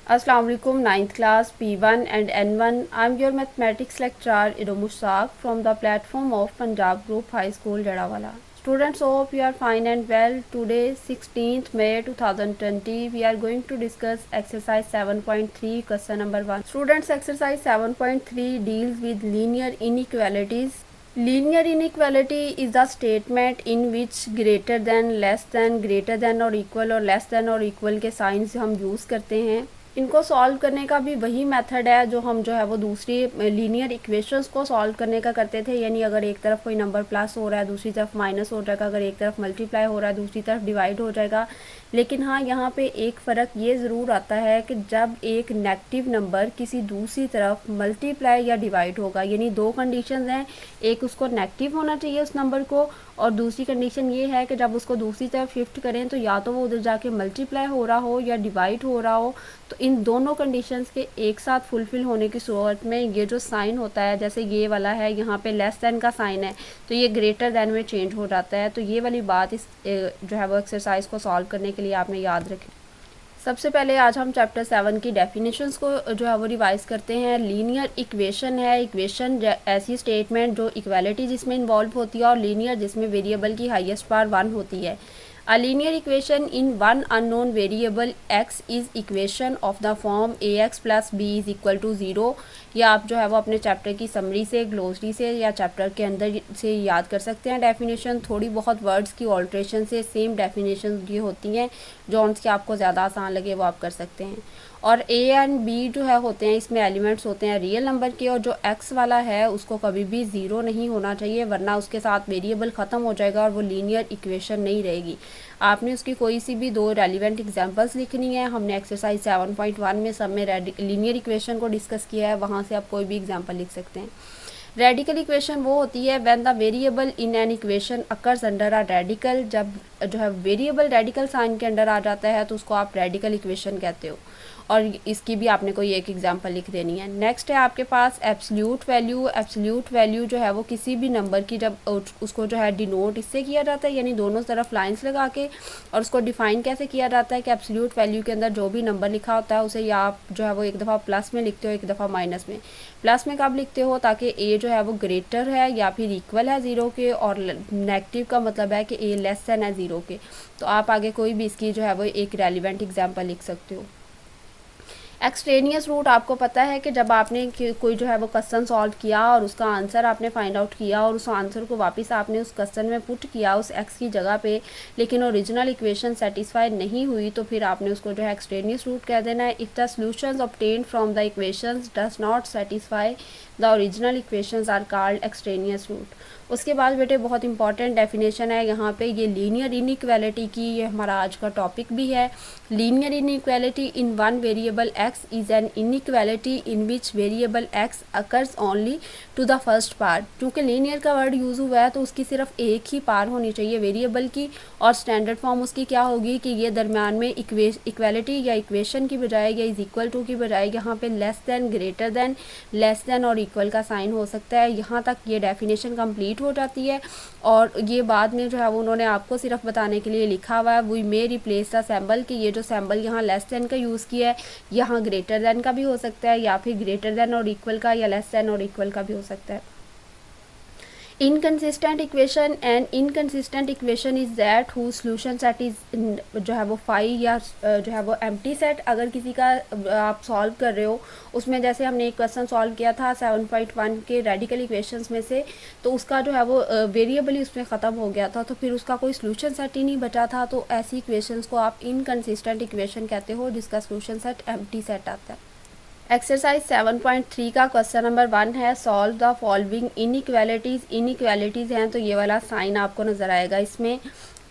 Assalamu alaikum, ninth class P1 and N1. I'm your mathematics lecturer Ido Mushaq from the platform of Punjab Group High School, Jadawala. Students, hope you are fine and well. Today, 16th May 2020, we are going to discuss exercise 7.3, question number 1. Students, exercise 7.3 deals with linear inequalities. Linear inequality is the statement in which greater than, less than, greater than or less than or equal के science हम use करते हैं। इनको solve करने का भी वही method है जो हम वो दूसरी लीनियर इक्वेशंस को सॉल्व करने का करते थे, यानी अगर एक तरफ कोई नंबर प्लस हो रहा है दूसरी तरफ माइनस हो जाएगा, अगर एक तरफ मल्टीप्लाई हो रहा है दूसरी तरफ डिवाइड हो जाएगा। लेकिन हाँ, यहाँ पे एक फ़र्क ये ज़रूर आता है कि जब एक नेगेटिव नंबर किसी दूसरी तरफ मल्टीप्लाई या डिवाइड होगा, यानी दो कंडीशंस हैं, एक उसको नेगेटिव होना चाहिए उस नंबर को, और दूसरी कंडीशन ये है कि जब उसको दूसरी तरफ शिफ्ट करें तो या तो वो उधर जाके मल्टीप्लाई हो रहा हो या डिवाइड हो रहा हो। तो इन दोनों कंडीशंस के एक साथ फुलफ़िल होने की सूरत में ये जो साइन होता है, जैसे ये वाला है यहाँ पे लेस दैन का साइन है तो ये ग्रेटर दैन में चेंज हो जाता है। तो ये वाली बात इस वो एक्सरसाइज को सॉल्व करने के लिए आपने याद रखें। सबसे पहले आज हम चैप्टर 7 की डेफिनेशंस को वो रिवाइज करते हैं। लीनियर इक्वेशन है, इक्वेशन ऐसी स्टेटमेंट जो इक्वालिटी जिसमें इन्वॉल्व होती है, और लीनियर जिसमें वेरिएबल की हाईएस्ट पावर 1 होती है। A linear equation in one unknown variable x is equation of the form ax plus b is equal to 0। या आप वो अपने चैप्टर की समरी से, ग्लोसरी से या चैप्टर के अंदर से याद कर सकते हैं डेफिनेशन। थोड़ी बहुत वर्ड्स की ऑल्ट्रेशन से सेम डेफिनेशन ये होती हैं, जो की आपको ज़्यादा आसान लगे वो आप कर सकते हैं। और a एंड b होते हैं, इसमें एलिमेंट्स होते हैं रियल नंबर के, और जो x वाला है उसको कभी भी 0 नहीं होना चाहिए, वरना उसके साथ वेरिएबल ख़त्म हो जाएगा और वो लीनियर इक्वेशन नहीं रहेगी। आपने उसकी कोई सी भी दो रेलिवेंट एग्जांपल्स लिखनी है। हमने एक्सरसाइज 7.1 में सब में लीनियर इक्वेशन को डिस्कस किया है, वहाँ से आप कोई भी एग्जांपल लिख सकते हैं। रेडिकल इक्वेशन वो होती है when the variable in an equation occurs under a radical. जब वेरिएबल रेडिकल साइन के अंडर आ जाता है तो उसको आप रेडिकल इक्वेशन कहते हो, और इसकी भी आपने कोई एक एग्जांपल लिख देनी है। नेक्स्ट है आपके पास एब्सोल्यूट वैल्यू। एब्सोल्यूट वैल्यू वो किसी भी नंबर की जब उसको डिनोट इससे किया जाता है, यानी दोनों तरफ लाइंस लगा के, और उसको डिफाइन कैसे किया जाता है कि एब्सोल्यूट वैल्यू के अंदर जो भी नंबर लिखा होता है उसे या आप वो एक दफ़ा प्लस में लिखते हो, एक दफ़ा माइनस में। प्लस में कब लिखते हो? ताकि ए वो ग्रेटर है या फिर इक्वल है 0 के, और नेगेटिव का मतलब है कि ए लेस देन है 0 के। तो आप आगे कोई भी इसकी वो एक रेलिवेंट एग्जाम्पल लिख सकते हो। एक्सट्रेनियस रूट आपको पता है कि जब आपने कोई वो क्वेश्चन सॉल्व किया और उसका आंसर आपने फाइंड आउट किया और उस आंसर को वापस आपने उस क्वेश्चन में पुट किया उस एक्स की जगह पे, लेकिन ओरिजिनल इक्वेशन सेटिस्फाई नहीं हुई, तो फिर आपने उसको एक्सट्रेनियस रूट कह देना है। If the solutions obtained from the equations does not satisfy the original equations are called extraneous root. उसके बाद बेटे बहुत इंपॉर्टेंट डेफिनेशन है यहाँ पे, ये लीनियर इनइक्वालिटी की, ये हमारा आज का टॉपिक भी है। Linear inequality in one variable x is an inequality in which variable x occurs only to the first part. क्योंकि लीनियर का वर्ड यूज़ हुआ है तो उसकी सिर्फ एक ही पार होनी चाहिए वेरिएबल की, और स्टैंडर्ड फॉर्म उसकी क्या होगी कि ये दरम्यान में इक्वालिटी या इक्वेशन की बजाय या इज इक्वल टू की बजाय यहाँ पे less than, greater than, less than और इक्वल का साइन हो सकता है। यहाँ तक ये डेफिनेशन कंप्लीट हो जाती है, और ये बाद में वो उन्होंने आपको सिर्फ बताने के लिए लिखा हुआ है, we may replace the symbol, कि ये जो सिंबल यहाँ लेस देन का यूज़ किया है यहाँ ग्रेटर देन का भी हो सकता है, या फिर ग्रेटर देन और इक्वल का, या लेस देन और इक्वल का भी हो सकता है। Inconsistent equation and inconsistent equation is that who solution set is वो 5 या वो एम्प्टी सेट। अगर किसी का आप सॉल्व कर रहे हो, उसमें जैसे हमने एक क्वेश्चन सॉल्व किया था 7.1 के रेडिकल इक्वेशंस में से, तो उसका वो वेरिएबल ही उसमें ख़त्म हो गया था, तो फिर उसका कोई सॉल्यूशन सेट ही नहीं बचा था। तो ऐसी इक्वेशंस को आप इनकन्सिस्टेंट इक्वेशन कहते हो, जिसका सॉल्यूशन सेट एम्प्टी सेट आता है। एक्सरसाइज 7.3 का क्वेश्चन नंबर 1 है, solve the following inequalities. Inequalities हैं तो ये वाला साइन आपको नज़र आएगा इसमें।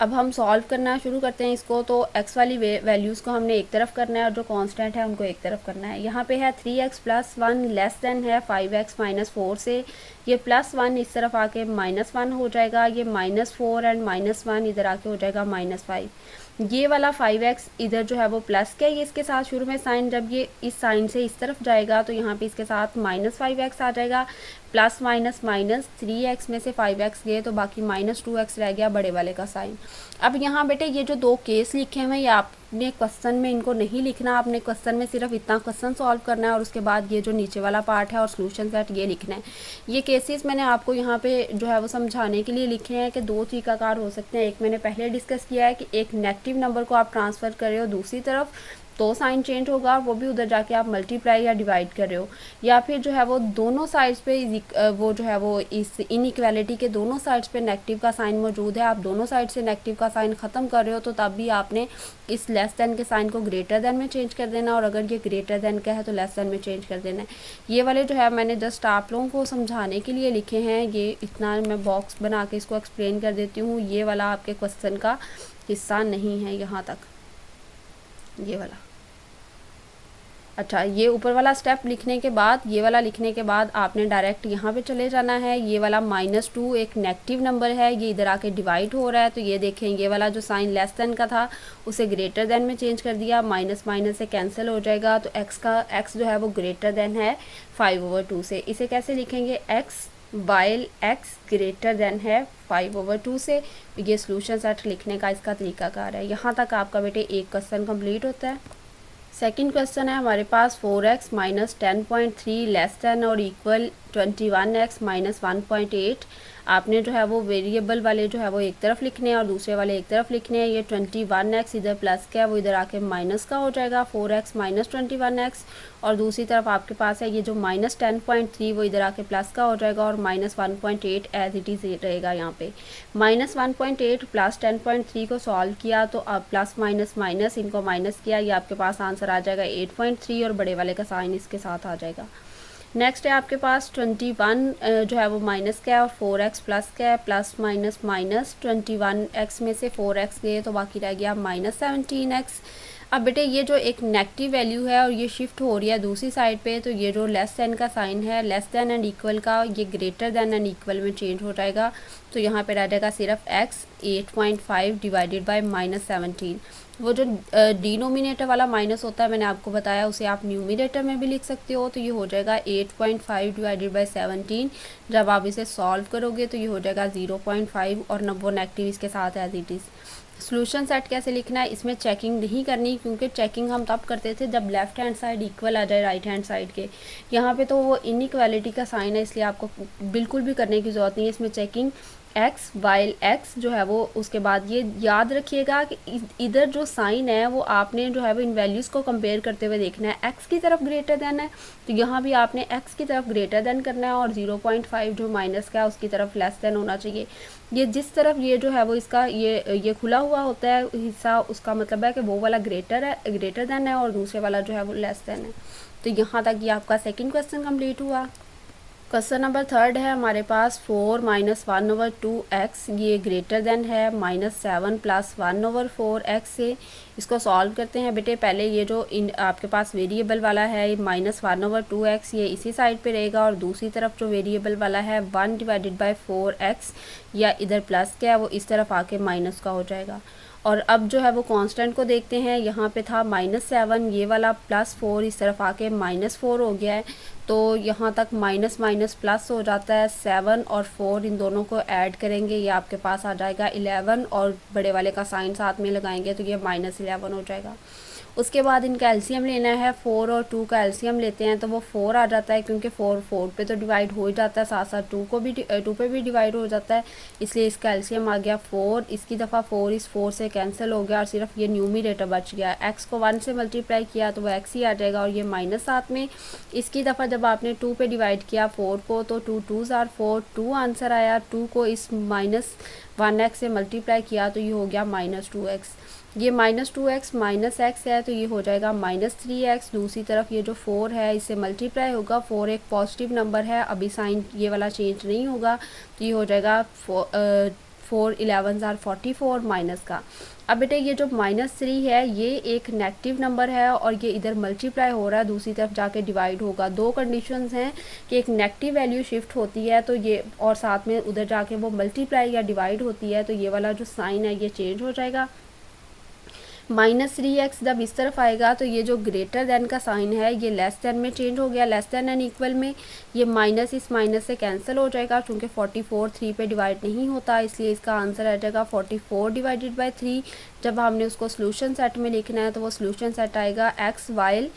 अब हम सॉल्व करना शुरू करते हैं इसको। तो x वाली वैल्यूज़ को हमने एक तरफ करना है और जो कांस्टेंट है उनको एक तरफ करना है। यहाँ पे है 3x + 1 लेस देन है 5x - 4 से। ये +1 इस तरफ आके -1 हो जाएगा, ये -4 एंड -1 इधर आके हो जाएगा -5। ये वाला 5x इधर वो प्लस का, ये इसके साथ शुरू में साइन, जब ये इस साइन से इस तरफ जाएगा तो यहाँ पे इसके साथ -5x आ जाएगा। प्लस माइनस माइनस 3x में से 5x गए तो बाकी -2x रह गया बड़े वाले का साइन। अब यहाँ बेटे ये जो दो केस लिखे हुए हैं ये आप आपने क्वेश्चन में इनको नहीं लिखना, आपने क्वेश्चन में सिर्फ इतना क्वेश्चन सॉल्व करना है और उसके बाद ये जो नीचे वाला पार्ट है और सॉल्यूशन सेट ये लिखना है। ये केसेस मैंने आपको यहाँ पे जो है वो समझाने के लिए लिखे हैं कि दो तरीकाकार हो सकते हैं। एक मैंने पहले डिस्कस किया है कि एक नेगेटिव नंबर को आप ट्रांसफ़र कर रहे हो दूसरी तरफ तो साइन चेंज होगा, वो भी उधर जाके आप मल्टीप्लाई या डिवाइड कर रहे हो, या फिर जो है वो दोनों साइड्स पे वो जो है वो इस इनइक्वालिटी के दोनों साइड्स पे नेगेटिव का साइन मौजूद है, आप दोनों साइड से नेगेटिव का साइन ख़त्म कर रहे हो तो तब भी आपने इस लेस दैन के साइन को ग्रेटर दैन में चेंज कर देना, और अगर ये ग्रेटर दैन का है तो लेस दैन में चेंज कर देना है। ये वाले जो है मैंने जस्ट आप लोगों को समझाने के लिए लिखे हैं, ये इतना मैं बॉक्स बना के इसको एक्सप्लेन कर देती हूँ। ये वाला आपके क्वेश्चन का हिस्सा नहीं है यहाँ तक, ये वाला। अच्छा, ये ऊपर वाला स्टेप लिखने के बाद, ये वाला लिखने के बाद आपने डायरेक्ट यहाँ पे चले जाना है। ये वाला -2 एक नेगेटिव नंबर है, ये इधर आके डिवाइड हो रहा है, तो ये देखें ये वाला जो साइन लेस दैन का था उसे ग्रेटर दैन में चेंज कर दिया, माइनस माइनस से कैंसिल हो जाएगा, तो x जो है वो ग्रेटर दैन है 5/2 से। इसे कैसे लिखेंगे, x while x greater than है 5/2 से। ये सोल्यूशन सेट लिखने का इसका तरीकाकार है। यहाँ तक आपका बेटे एक क्वेश्चन कंप्लीट होता है। सेकंड क्वेश्चन है हमारे पास 4x माइनस 10.3 लेस दैन और इक्वल 21x माइनस 1.8। आपने जो है वो वेरिएबल वाले जो है वो एक तरफ लिखने हैं और दूसरे वाले एक तरफ लिखने हैं। ये 21x इधर प्लस का है, वो इधर आके माइनस का हो जाएगा, 4x माइनस 21x, और दूसरी तरफ आपके पास है ये जो माइनस 10.3 वो इधर आके प्लस का हो जाएगा, और माइनस 1.8 एज इट इज़ रहेगा यहाँ पे। माइनस 1.8 प्लस 10.3 को सॉल्व किया तो अब प्लस माइनस माइनस इनको माइनस किया, ये आपके पास आंसर आ जाएगा 8.3 और बड़े वाले का साइन इसके साथ आ जाएगा। नेक्स्ट है आपके पास 21 जो है वो माइनस का है और 4x प्लस का है, प्लस माइनस माइनस 21x में से 4x गए तो बाकी रह गया माइनस 17x। अब बेटे ये जो एक नेगेटिव वैल्यू है और ये शिफ्ट हो रही है दूसरी साइड पे, तो ये जो लेस दैन का साइन है लेस दैन एंड इक्वल का, ये ग्रेटर दैन एंड इक्वल में चेंज हो जाएगा, तो यहाँ पे रह जाएगा सिर्फ x 8.5 डिवाइडेड बाय -17। वो जो डिनोमिनेटर वाला माइनस होता है मैंने आपको बताया, उसे आप न्यूमिनेटर में भी लिख सकते हो, तो ये हो जाएगा 8.5 डिवाइडेड बाय 17। जब आप इसे सॉल्व करोगे तो ये हो जाएगा 0.5 और वो नेगेटिव इसके साथ as it is. Solution set कैसे लिखना है, इसमें चेकिंग नहीं करनी, क्योंकि चेकिंग हम तब करते थे जब लेफ्ट हैंड साइड इक्वल आ जाए राइट हैंड साइड के। यहाँ पे तो वो इनइक्वालिटी का साइन है, इसलिए आपको बिल्कुल भी करने की ज़रूरत नहीं है इसमें चेकिंग। x वाइल x जो है वो, उसके बाद ये याद रखिएगा कि इधर जो साइन है वो आपने जो है वो इन वैल्यूज़ को कंपेयर करते हुए देखना है। x की तरफ ग्रेटर देन है तो यहाँ भी आपने x की तरफ ग्रेटर देन करना है, और 0.5 जो माइनस का है उसकी तरफ लेस देन होना चाहिए। ये जिस तरफ ये जो है वो इसका ये खुला हुआ होता है हिस्सा, उसका मतलब है कि वो वाला ग्रेटर देन है और दूसरे वाला जो है वो लेस देन है। तो यहाँ तक ये आपका सेकेंड क्वेश्चन कम्प्लीट हुआ। क्वेश्चन नंबर थर्ड है हमारे पास 4 माइनस 1/2x, ये ग्रेटर देन है -7 प्लस 1/4x से। इसको सॉल्व करते हैं बेटे। पहले ये जो आपके पास वेरिएबल वाला है -1/2x, ये इसी साइड पे रहेगा, और दूसरी तरफ जो वेरिएबल वाला है 1 डिवाइडेड बाय 4x, या इधर प्लस का है वो इस तरफ आके माइनस का हो जाएगा। और अब जो है वो कांस्टेंट को देखते हैं, यहाँ पे था -7, ये वाला +4 इस तरफ आके -4 हो गया है, तो यहाँ तक माइनस माइनस प्लस हो जाता है। 7 और 4 इन दोनों को ऐड करेंगे, ये आपके पास आ जाएगा 11, और बड़े वाले का साइन साथ में लगाएंगे तो ये -11 हो जाएगा। उसके बाद इनका एलसीएम लेना है, 4 और 2 का एलसीएम लेते हैं तो वो 4 आ जाता है, क्योंकि 4 पे तो डिवाइड हो ही जाता है, साथ साथ 2 पे भी डिवाइड हो जाता है, इसलिए इसका एलसीएम आ गया 4। इसकी दफ़ा 4 इस 4 से कैंसिल हो गया और सिर्फ ये न्यूमिनेटर बच गया। x को 1 से मल्टीप्लाई किया तो वो x ही आ जाएगा, और ये माइनस साथ में। इसकी दफ़ा जब आपने 2 पे डिवाइड किया 4 को तो 2 2s आर 4, 2 आंसर आया। 2 को इस -1x से मल्टीप्लाई किया तो ये हो गया -2x। ये -2x माइनस x है तो ये हो जाएगा -3x। दूसरी तरफ ये जो 4 है इससे मल्टीप्लाई होगा, 4 एक पॉजिटिव नंबर है, अभी साइन ये वाला चेंज नहीं होगा, तो ये हो जाएगा 4 11s आर 44 माइनस का। अब बेटे ये जो -3 है ये एक नेगेटिव नंबर है और ये इधर मल्टीप्लाई हो रहा है, दूसरी तरफ जाके डिवाइड होगा। दो कंडीशंस हैं कि एक नेगेटिव वैल्यू शिफ्ट होती है तो ये, और साथ में उधर जाके वो मल्टीप्लाई या डिवाइड होती है, तो ये वाला जो साइन है ये चेंज हो जाएगा। -3x जब इस तरफ आएगा तो ये जो ग्रेटर देन का साइन है ये लेस देन में चेंज हो गया, लेस देन एंड इक्वल में ये माइनस इस माइनस से कैंसिल हो जाएगा। चूँकि 44 3 पे डिवाइड नहीं होता इसलिए इसका आंसर आ जाएगा 44 डिवाइडेड बाई 3। जब हमने उसको सोल्यूशन सेट में लिखना है तो वो सोल्यूशन सेट आएगा x वाइल